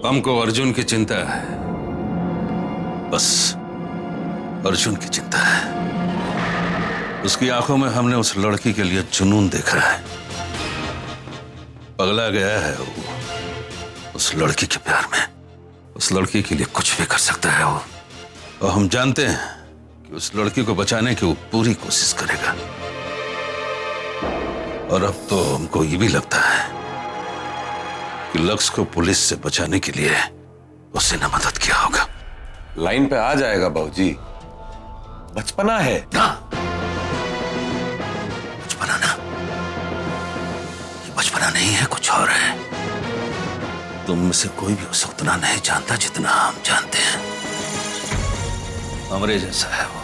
हमको अर्जुन की चिंता है, बस अर्जुन की चिंता है। उसकी आंखों में हमने उस लड़की के लिए जुनून देखा है। पगला गया है वो उस लड़की के प्यार में। उस लड़की के लिए कुछ भी कर सकता है वो, और हम जानते हैं कि उस लड़की को बचाने की वो पूरी कोशिश करेगा। और अब तो हमको ये भी लगता है कि लक्ष्य को पुलिस से बचाने के लिए उसने न मदद किया होगा। लाइन पे आ जाएगा बाबूजी, बचपना है ना, बचपना ना, ये बचपना नहीं है, कुछ और है। तुम में से कोई भी उसे उतना नहीं जानता जितना हम जानते हैं। हमरे जैसा है वो,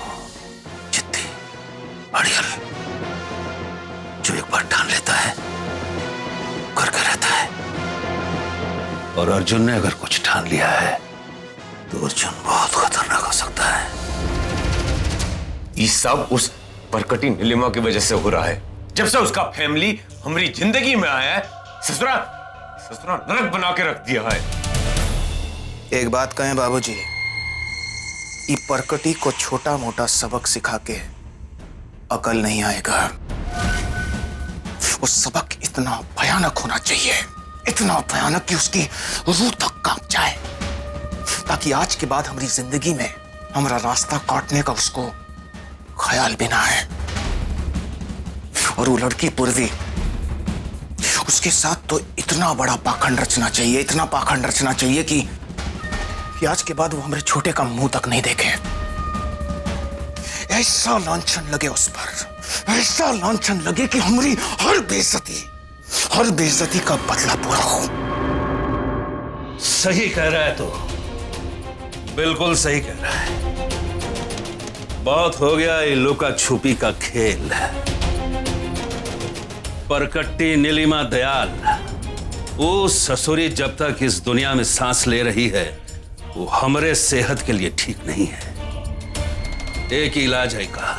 जिद्दी, अड़ियल, जो एक बार ठान लेता है करके रहता है। और अर्जुन ने अगर कुछ ठान लिया है तो अर्जुन बहुत खतरनाक हो सकता है। ये सब उस परकटी नीलिमा की वजह से हो रहा है। जब से उसका फैमिली हमारी जिंदगी में आया है, ससुरा नरक बना के रख दिया है। एक बात कहें बाबूजी, ये परकटी को छोटा मोटा सबक सिखा के अकल नहीं आएगा। वो सबक इतना भयानक होना चाहिए, इतना भयानक कि उसकी रूह तक कांप जाए, ताकि आज के बाद हमारी जिंदगी में हमारा रास्ता काटने का उसको ख्याल भी ना आए। और वो लड़की पूर्वी, उसके साथ तो इतना बड़ा पाखंड रचना चाहिए, इतना पाखंड रचना चाहिए कि आज के बाद वो हमारे छोटे का मुंह तक नहीं देखे। ऐसा लांछन लगे उस पर, ऐसा लांछन लगे कि हमारी हर बेइज्जती का बदला पूरा हो। सही कह रहा है, तो बिल्कुल सही कह रहा है। बहुत हो गया ये लुका छुपी का खेल। परकट्टी नीलिमा दयाल, वो ससुरी जब तक इस दुनिया में सांस ले रही है वो हमारे सेहत के लिए ठीक नहीं है। एक ही इलाज है का,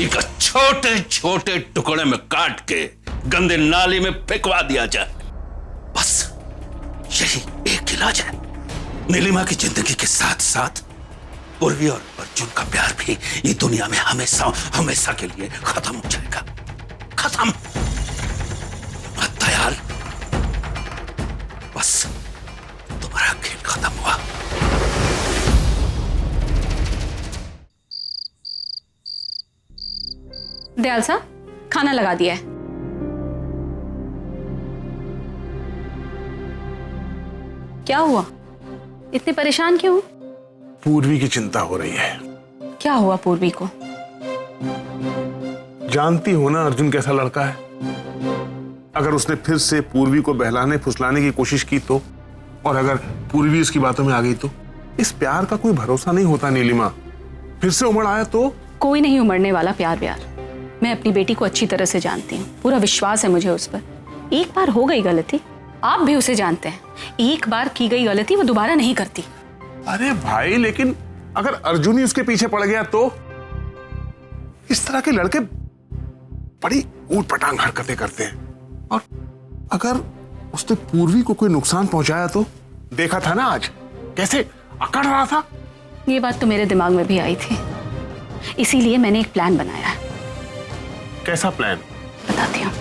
एक छोटे छोटे टुकड़े में काट के गंदे नाली में फेंकवा दिया जाए, बस यही एक इलाज है। नीलिमा की जिंदगी के साथ साथ पूर्वी और अर्जुन का प्यार भी ये दुनिया में हमेशा हमेशा के लिए खत्म हो जाएगा। खत्म। दयाल, बस तुम्हारा खेल खत्म हुआ। दयाल साहब, खाना लगा दिया है। क्या हुआ, इतने परेशान क्यों? पूर्वी की चिंता हो रही है। क्या हुआ पूर्वी को? जानती हो ना अर्जुन कैसा लड़का है। अगर उसने फिर से पूर्वी को बहलाने फुसलाने की कोशिश की तो, और अगर पूर्वी इसकी बातों में आ गई तो, इस प्यार का कोई भरोसा नहीं होता नीलिमा। फिर से उमड़ आया तो? कोई नहीं उमड़ने वाला प्यार। मैं अपनी बेटी को अच्छी तरह से जानती हूँ, पूरा विश्वास है मुझे उस पर। एक बार हो गई गलती, आप भी उसे जानते हैं। एक बार की गई गलती वो दोबारा नहीं करती। अरे भाई, लेकिन अगर अर्जुन ही उसके पीछे पड़ गया तो? इस तरह के लड़के बड़ी ऊट-पटांग हरकतें करते हैं। और अगर उसने पूर्वी को कोई नुकसान पहुंचाया तो? देखा था ना आज कैसे अकड़ रहा था। ये बात तो मेरे दिमाग में भी आई थी, इसीलिए मैंने एक प्लान बनाया है। कैसा प्लान? बताती हूँ।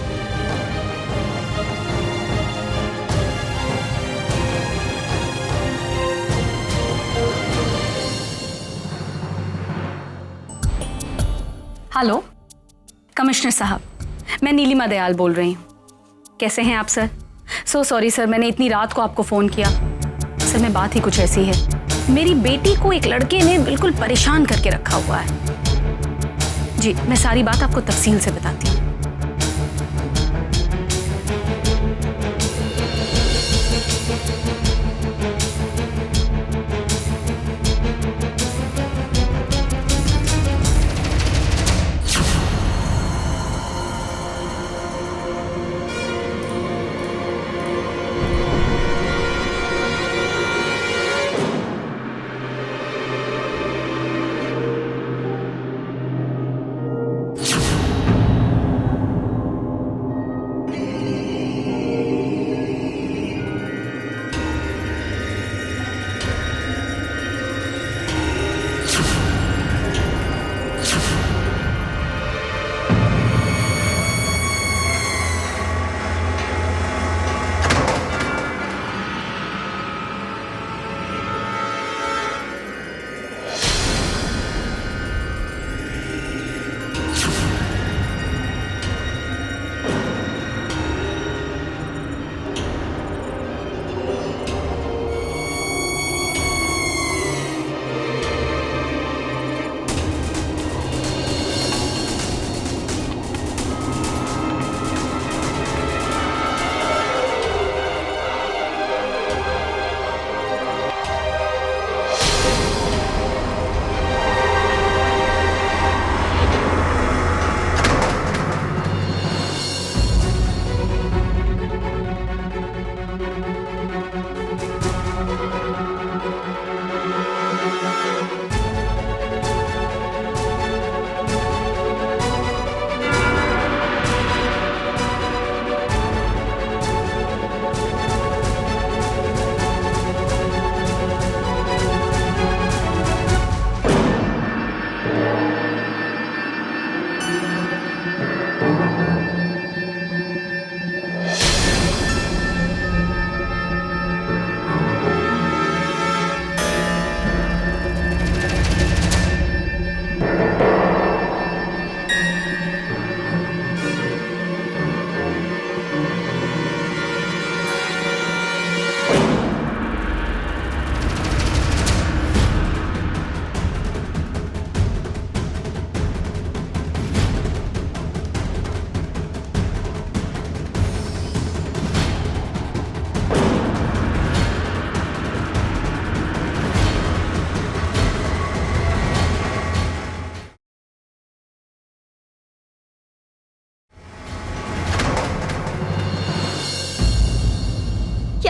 हेलो कमिश्नर साहब, मैं नीलिमा दयाल बोल रही हूँ। कैसे हैं आप सर? सो सॉरी सर, मैंने इतनी रात को आपको फोन किया। सर में बात ही कुछ ऐसी है, मेरी बेटी को एक लड़के ने बिल्कुल परेशान करके रखा हुआ है। जी, मैं सारी बात आपको तफसील से बताती हूँ।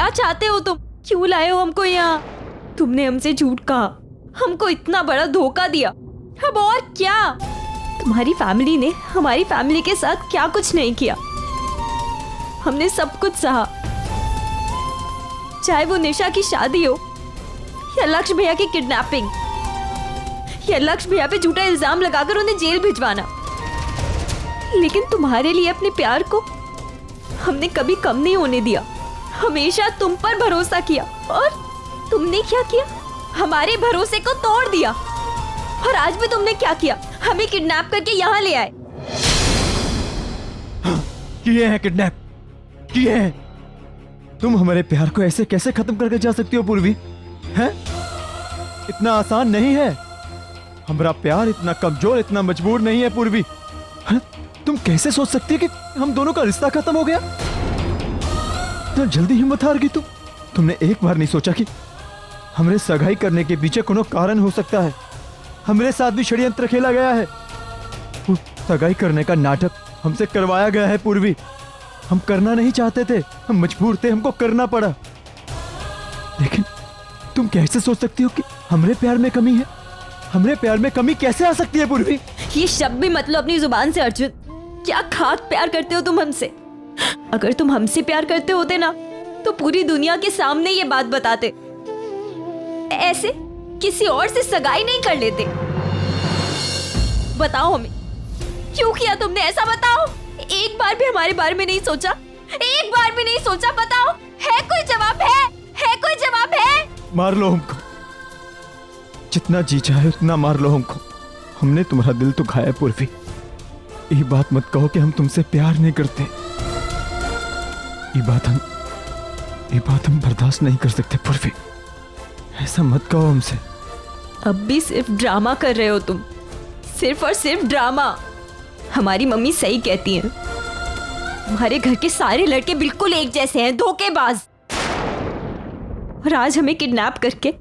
क्या चाहते हो तुम? क्यों लाए हो हमको यहाँ? तुमने हमसे झूठ कहा, हमको इतना बड़ा धोखा दिया, अब और क्या? तुम्हारी फैमिली ने हमारी फैमिली के साथ क्या कुछ नहीं किया, हमने सब कुछ सहा। चाहे वो निशा की शादी हो या लक्ष्य भैया की किडनैपिंग या लक्ष्य भैया पे झूठा इल्जाम लगाकर उन्हें जेल भिजवाना, लेकिन तुम्हारे लिए अपने प्यार को हमने कभी कम नहीं होने दिया। हमेशा तुम पर भरोसा किया और तुमने क्या किया? हमारे भरोसे को तोड़ दिया। और आज भी तुमने क्या किया? हमें किडनैप करके यहाँ ले आए। किए हैं किडनैप, किए हैं। तुम हमारे प्यार को ऐसे कैसे खत्म करके जा सकती हो पूर्वी? हैं? इतना आसान नहीं है। हमारा प्यार इतना कमजोर, इतना मजबूर नहीं है पूर्वी। हैं? तुम कैसे सोच सकती है कि हम दोनों का रिश्ता खत्म हो गया? इतना जल्दी हिम्मत हार गई तुम? तुमने एक बार नहीं सोचा कि हमरे सगाई करने के पीछे कोनो कारण हो सकता है? हमरे साथ भी षड्यंत्र खेला गया है। वो सगाई करने का नाटक हमसे करवाया गया है पूर्वी। हम करना नहीं चाहते थे, हम मजबूर थे, हमको करना पड़ा। लेकिन तुम कैसे सोच सकती हो कि हमरे प्यार में कमी है? हमरे प्यार में कमी कैसे आ सकती है पूर्वी? ये शब्द भी मतलब अपनी जुबान से अर्जुन। क्या खाक प्यार करते हो तुम हमसे? अगर तुम हमसे प्यार करते होते ना तो पूरी दुनिया के सामने ये बात बताते, ऐसे किसी और से सगाई नहीं कर लेते। बताओ हमें क्यों किया तुमने ऐसा? बताओ। एक बार भी हमारे बारे में नहीं सोचा, एक बार भी नहीं सोचा। बताओ, है कोई जवाब? है कोई जवाब? है? मार लो हमको, जितना जी चाहे उतना मार लो हमको। हमने तुम्हारा दिल तो खाया पूर्वी। ये बात मत कहो कि हम तुमसे प्यार नहीं करते। ये बात हम बर्दाश्त नहीं कर सकते पूर्वी। ऐसा मत कहो हमसे। अब भी सिर्फ ड्रामा कर रहे हो तुम, सिर्फ और सिर्फ ड्रामा। हमारी मम्मी सही कहती हैं, हमारे घर के सारे लड़के बिल्कुल एक जैसे हैं, धोखेबाज। और आज हमें किडनैप करके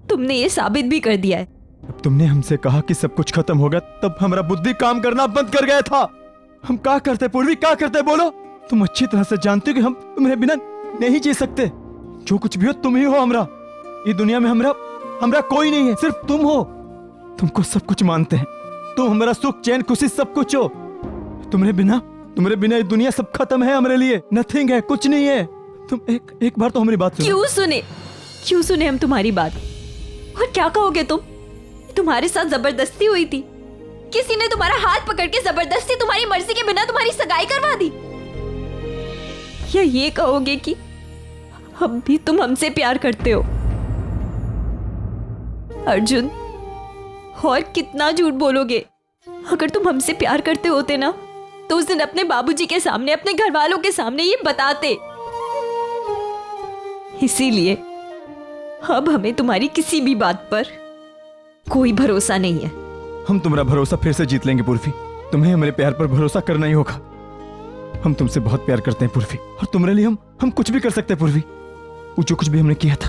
तुमने ये साबित भी कर दिया है। अब तुमने हमसे कहा कि सब कुछ खत्म हो गया, तब हमारा बुद्धि काम करना बंद कर गया था। हम क्या करते पूर्वी, क्या करते? बोलो। तुम अच्छी तरह से जानते हो कि हम तुम्हारे बिना नहीं जी सकते। जो कुछ भी हो तुम ही हो हमरा। ये दुनिया में हमरा कोई नहीं है, सिर्फ तुम हो। तुमको सब कुछ मानते हैं, तुम हमारा सुख चैन खुशी सब कुछ हो। तुम्हारे बिना ये दुनिया सब खत्म है हमारे लिए। नथिंग है, कुछ नहीं है। तुम एक बार तो हमारी बात सुनो। क्यों सुने हम तुम्हारी बात? और क्या कहोगे तुम? तुम्हारे साथ जबरदस्ती हुई थी, किसी ने तुम्हारा हाथ पकड़ के जबरदस्ती तुम्हारी मर्जी के बिना तुम्हारी सगाई करवा दी? या ये कहोगे कि अब भी तुम हमसे प्यार करते हो? अर्जुन, और कितना झूठ बोलोगे? अगर तुम हमसे प्यार करते होते ना तो उस दिन अपने बाबूजी के सामने, अपने घर वालों के सामने ये बताते। इसीलिए अब हमें तुम्हारी किसी भी बात पर कोई भरोसा नहीं है। हम तुम्हारा भरोसा फिर से जीत लेंगे पूर्वी। तुम्हें हमारे प्यार पर भरोसा करना ही होगा। हम तुमसे बहुत प्यार करते हैं पूर्वी, और तुम्हारे लिए हम कुछ भी कर सकते हैं पूर्वी। वो जो कुछ भी हमने किया था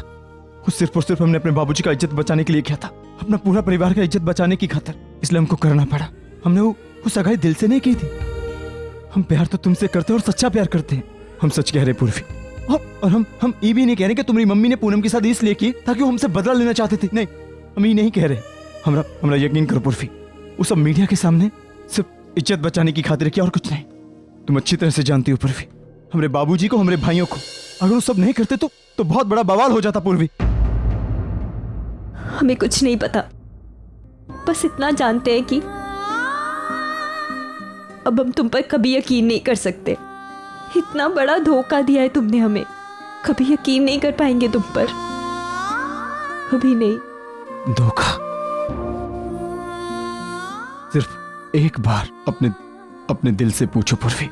वो सिर्फ और सिर्फ हमने अपने बाबूजी का इज्जत बचाने के लिए किया था, अपना पूरा परिवार का इज्जत बचाने की खातिर। इसलिए हमको करना पड़ा। हमने वो सगाई दिल से नहीं की थी। हम प्यार तो तुमसे करते हैं और सच्चा प्यार करते हैं। हम सच कह रहे पूर्वी। और हम ये भी नहीं कह रहे कि तुम्हारी मम्मी ने पूनम के साथ इसलिए की ताकि वो हमसे बदला लेना चाहते थे। नहीं, हम ये नहीं कह रहे। हमरा यकीन करो पूर्वी, वो सब मीडिया के सामने सिर्फ इज्जत बचाने की खातिर किया और कुछ नहीं। तुम अच्छी तरह से जानती हो पूर्वी, हमारे बाबूजी को, हमारे भाइयों को अगर वो सब नहीं करते तो बहुत बड़ा बवाल हो जाता पूर्वी। हमें कुछ नहीं पता, बस इतना जानते हैं कि अब हम तुम पर कभी यकीन नहीं कर सकते। इतना बड़ा धोखा दिया है तुमने हमें, कभी यकीन नहीं कर पाएंगे तुम पर, कभी नहीं। धोखा? सिर्फ एक बार अपने दिल से पूछो पूर्वी,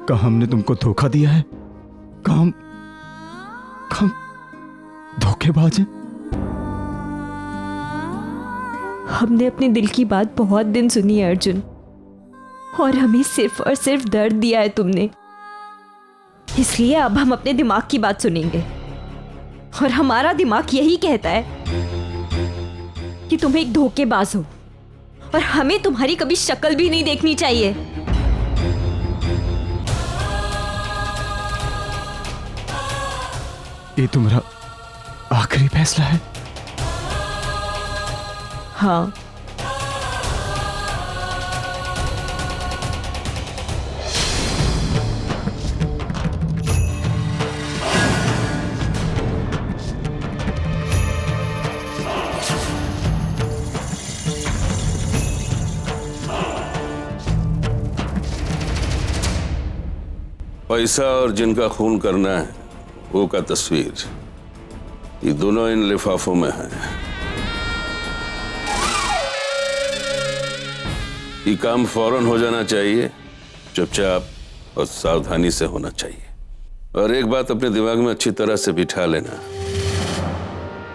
क्या हमने तुमको धोखा दिया है? क्या हम धोखेबाज हैं? हमने अपने दिल की बात बहुत दिन सुनी है अर्जुन, और हमें सिर्फ और सिर्फ दर्द दिया है तुमने। इसलिए अब हम अपने दिमाग की बात सुनेंगे, और हमारा दिमाग यही कहता है कि तुम एक धोखेबाज हो और हमें तुम्हारी कभी शक्ल भी नहीं देखनी चाहिए। ये तुम्हारा आखिरी फैसला है? हाँ। पैसा और जिनका खून करना है वो का तस्वीर, ये दोनों इन लिफाफों में है। ये काम फौरन हो जाना चाहिए, चुपचाप और सावधानी से होना चाहिए। और एक बात अपने दिमाग में अच्छी तरह से बिठा लेना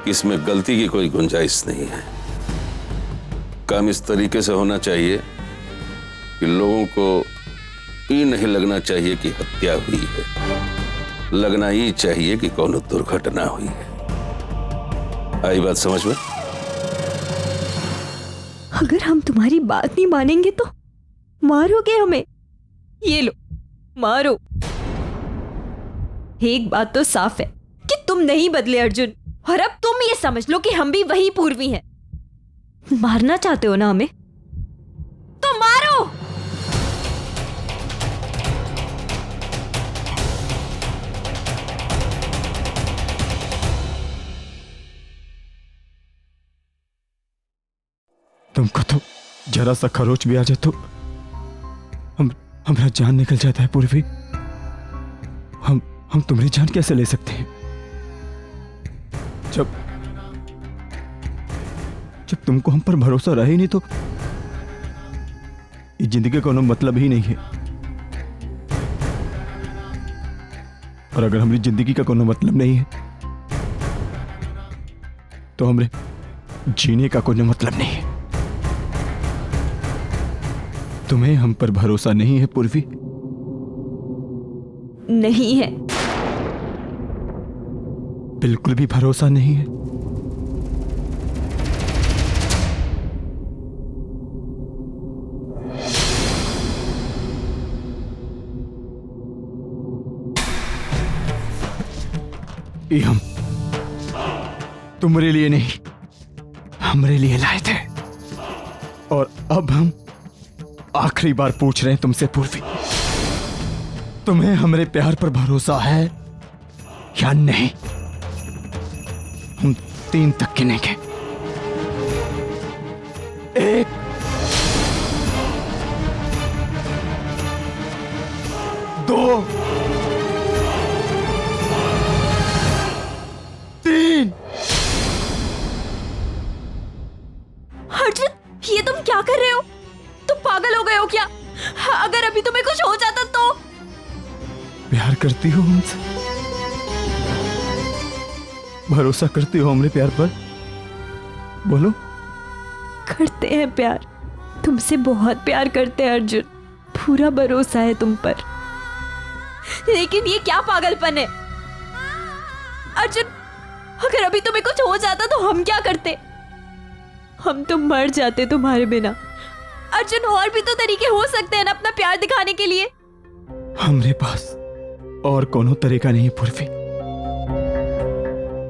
कि इसमें गलती की कोई गुंजाइश नहीं है। काम इस तरीके से होना चाहिए कि लोगों को ये नहीं लगना चाहिए कि हत्या हुई है, लगना ही चाहिए कि कोनो दुर्घटना हुई है। आई बात समझ में? अगर हम तुम्हारी बात नहीं मानेंगे तो मारोगे हमें। ये लो, मारो। एक बात तो साफ है कि तुम नहीं बदले अर्जुन, और अब तुम ये समझ लो कि हम भी वही पूर्वी हैं। मारना चाहते हो ना हमें, तो मारो। तुमको तो जरा सा खरोच भी आ जाए तो हमारा जान निकल जाता है पूर्वी। हम तुम्हारी जान कैसे ले सकते हैं जब तुमको हम पर भरोसा रहा ही नहीं, तो इस जिंदगी का कोनो मतलब ही नहीं है। और अगर हमारी जिंदगी का कोनो मतलब नहीं है तो हमारे जीने का कोनो मतलब नहीं है। तुम्हें हम पर भरोसा नहीं है पूर्वी? नहीं है। बिल्कुल भी भरोसा नहीं है। ये हम तुम्हारे लिए नहीं, हमारे लिए लाए थे। और अब हम आखिरी बार पूछ रहे हैं तुमसे पूर्वी, तुम्हें हमारे प्यार पर भरोसा है या नहीं? हम 3 तक गिनेंगे। 1 2 3। अर्जुन, ये तुम क्या कर रहे हो? तुम पागल हो गए हो क्या? अगर अभी तुम्हें कुछ हो जाता तो? प्यार करती हो हमसे? भरोसा करती हो हमारे प्यार पर? बोलो। करते हैं प्यार, तुमसे बहुत प्यार करते हैं अर्जुन, पूरा भरोसा है तुम पर। लेकिन ये क्या पागलपन है अर्जुन? अगर अभी तुम्हें कुछ हो जाता तो हम क्या करते? हम तो मर जाते तुम्हारे बिना। अर्जुन, और भी तो तरीके हो सकते हैं ना अपना प्यार दिखाने के लिए। हमारे पास और कोनो तरीका नहीं पूर्वी।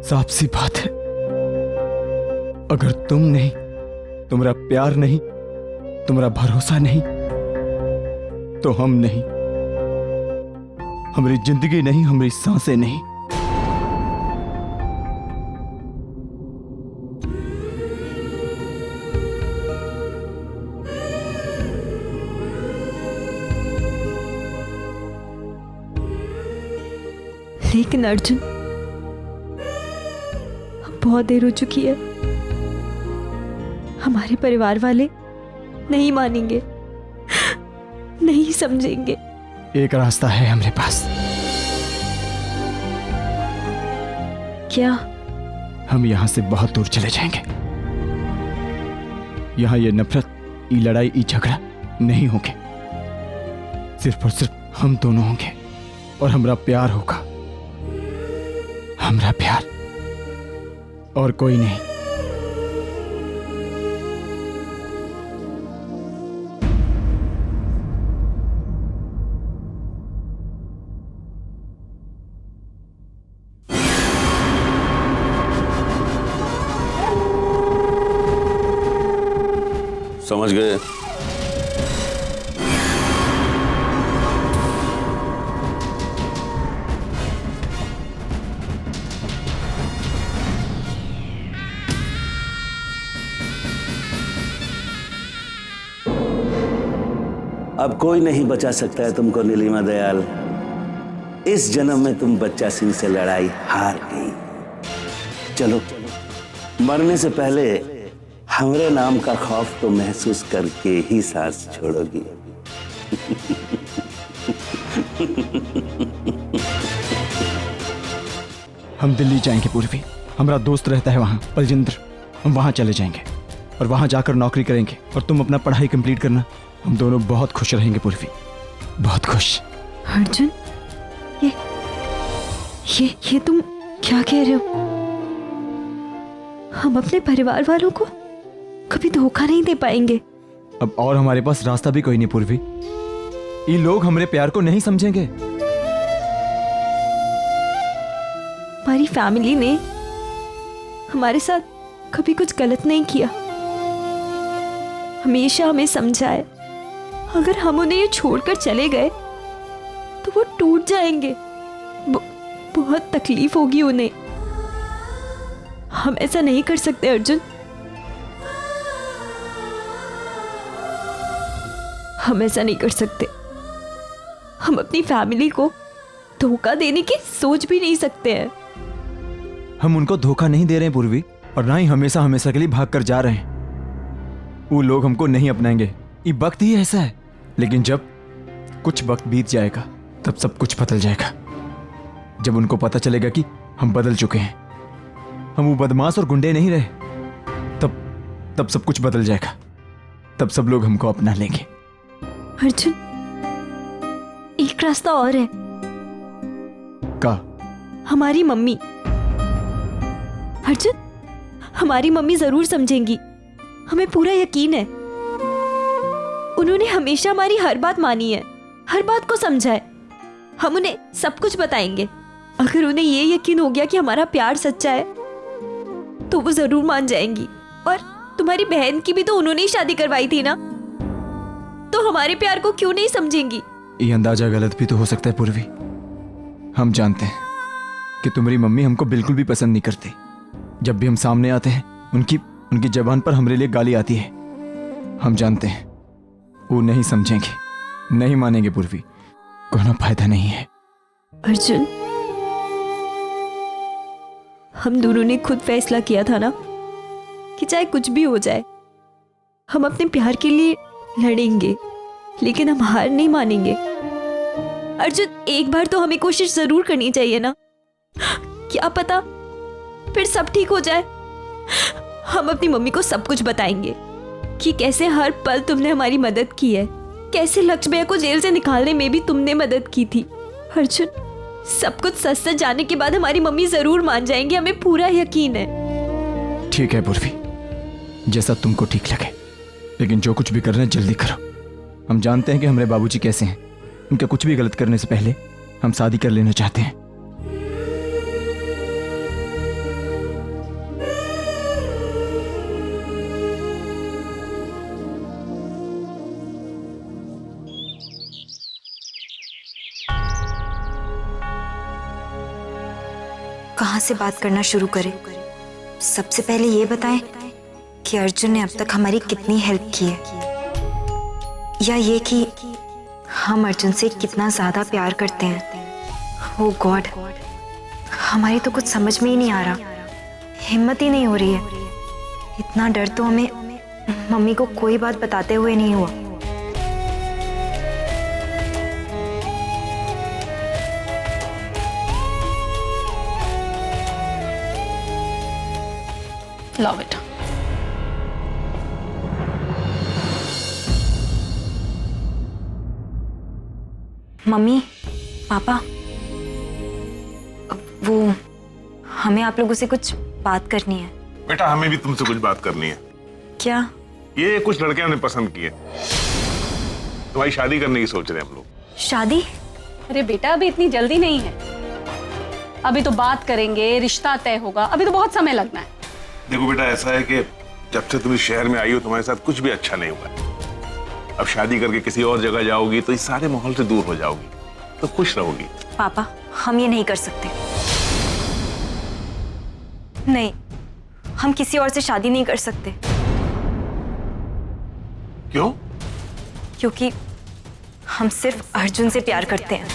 साफ सी बात है, अगर तुम नहीं, तुम्हारा प्यार नहीं, तुम्हारा भरोसा नहीं, तो हम नहीं, हमारी जिंदगी नहीं, हमारी सांसें नहीं। लेकिन अर्जुन, अब बहुत देर हो चुकी है। हमारे परिवार वाले नहीं मानेंगे, नहीं समझेंगे। एक रास्ता है हमारे पास। क्या? हम यहां से बहुत दूर चले जाएंगे। यहां ये नफरत, ये लड़ाई, ये झगड़ा नहीं होंगे। सिर्फ और सिर्फ हम दोनों होंगे और हमारा प्यार होगा। हमारा प्यार और कोई नहीं। समझ गए? अब कोई नहीं बचा सकता है तुमको नीलिमा दयाल। इस जन्म में तुम बच्चा सिंह से लड़ाई हार गई। चलो, मरने से पहले हमरे नाम का खौफ तो महसूस करके ही सांस छोड़ोगी। हम दिल्ली जाएंगे पूर्वी। हमारा दोस्त रहता है वहाँ, बलजिंद्र। हम वहाँ चले जाएंगे और वहाँ जाकर नौकरी करेंगे और तुम अपना पढ़ाई कंप्लीट करना। हम दोनों बहुत खुश रहेंगे पूर्वी, बहुत खुश। अर्जुन, ये तुम क्या कह रहे हो? हम अपने परिवार वालों को कभी धोखा नहीं दे पाएंगे। अब और हमारे पास रास्ता भी कोई नहीं पूर्वी। ये लोग हमारे प्यार को नहीं समझेंगे। हमारी फैमिली ने हमारे साथ कभी कुछ गलत नहीं किया, हमेशा हमें समझाए। अगर हम उन्हें ये छोड़कर चले गए तो वो टूट जाएंगे, बहुत तकलीफ होगी उन्हें। हम ऐसा नहीं कर सकते अर्जुन, हम ऐसा नहीं कर सकते। हम अपनी फैमिली को धोखा देने की सोच भी नहीं सकते हैं। हम उनको धोखा नहीं दे रहे हैं पूर्वी, और ना ही हमेशा हमेशा के लिए भाग कर जा रहे हैं। वो लोग हमको नहीं अपनाएंगे, ये वक्त ही ऐसा है। लेकिन जब कुछ वक्त बीत जाएगा तब सब कुछ बदल जाएगा। जब उनको पता चलेगा कि हम बदल चुके हैं, हम वो बदमाश और गुंडे नहीं रहे, तब सब कुछ बदल जाएगा। तब सब लोग हमको अपना लेंगे। अर्जुन, एक रास्ता और है। का? हमारी मम्मी। अर्जुन, हमारी मम्मी जरूर समझेंगी, हमें पूरा यकीन है। उन्होंने हमेशा हमारी हर बात मानी है, हर बात को समझा है। हम उन्हें सब कुछ बताएंगे। अगर उन्हें ये यकीन हो गया कि हमारा प्यार सच्चा है तो वो जरूर मान जाएंगी। और तुम्हारी बहन की भी तो उन्होंने ही शादी करवाई थी ना, तो हमारे प्यार को क्यों नहीं समझेंगी? ये अंदाजा गलत भी तो हो सकता है पूर्वी। हम जानते हैं कि तुम्हारी मम्मी हमको बिल्कुल भी पसंद नहीं करती। जब भी हम सामने आते हैं उनकी जबान पर हमारे लिए गाली आती है। हम जानते हैं वो नहीं समझेंगे, नहीं मानेंगे पूर्वी। कोई फायदा नहीं है। अर्जुन, हम दोनों ने खुद फैसला किया था ना कि चाहे कुछ भी हो जाए हम अपने प्यार के लिए लड़ेंगे, लेकिन हम हार नहीं मानेंगे। अर्जुन, एक बार तो हमें कोशिश जरूर करनी चाहिए ना। क्या पता फिर सब ठीक हो जाए। हम अपनी मम्मी को सब कुछ बताएंगे कि कैसे हर पल तुमने हमारी मदद की है, कैसे लक्ष्य भैया को जेल से निकालने में भी तुमने मदद की थी। अर्जुन, सब कुछ सच सच जानने के बाद हमारी मम्मी जरूर मान जाएंगी, हमें पूरा यकीन है। ठीक है पूर्वी, जैसा तुमको ठीक लगे, लेकिन जो कुछ भी करना है जल्दी करो। हम जानते हैं कि हमारे बाबूजी कैसे हैं। उनका कुछ भी गलत करने से पहले हम शादी कर लेना चाहते हैं। कहाँ से बात करना शुरू करें? सबसे पहले ये बताएं कि अर्जुन ने अब तक हमारी कितनी हेल्प की है, या ये कि हम अर्जुन से कितना ज्यादा प्यार करते हैं। ओह गॉड, हमारी तो कुछ समझ में ही नहीं आ रहा, हिम्मत ही नहीं हो रही है। इतना डर तो हमें मम्मी को कोई बात बताते हुए नहीं हुआ। लाओ बेटा। मम्मी, पापा, वो हमें आप लोगों से कुछ बात करनी है। बेटा, हमें भी तुमसे कुछ बात करनी है। क्या? ये कुछ लड़के हमने पसंद किए, तुम्हारी शादी करने की सोच रहे हैं हम लोग। शादी? अरे बेटा, अभी इतनी जल्दी नहीं है। अभी तो बात करेंगे, रिश्ता तय होगा, अभी तो बहुत समय लगना है। देखो बेटा, ऐसा है कि जब से तुम इस शहर में आई हो तुम्हारे साथ कुछ भी अच्छा नहीं हुआ। अब शादी करके किसी और जगह जाओगी तो इस सारे माहौल से दूर हो जाओगी, तो खुश रहोगी। पापा, हम ये नहीं कर सकते। नहीं, हम किसी और से शादी नहीं कर सकते। क्यों? क्योंकि हम सिर्फ अर्जुन से प्यार करते हैं।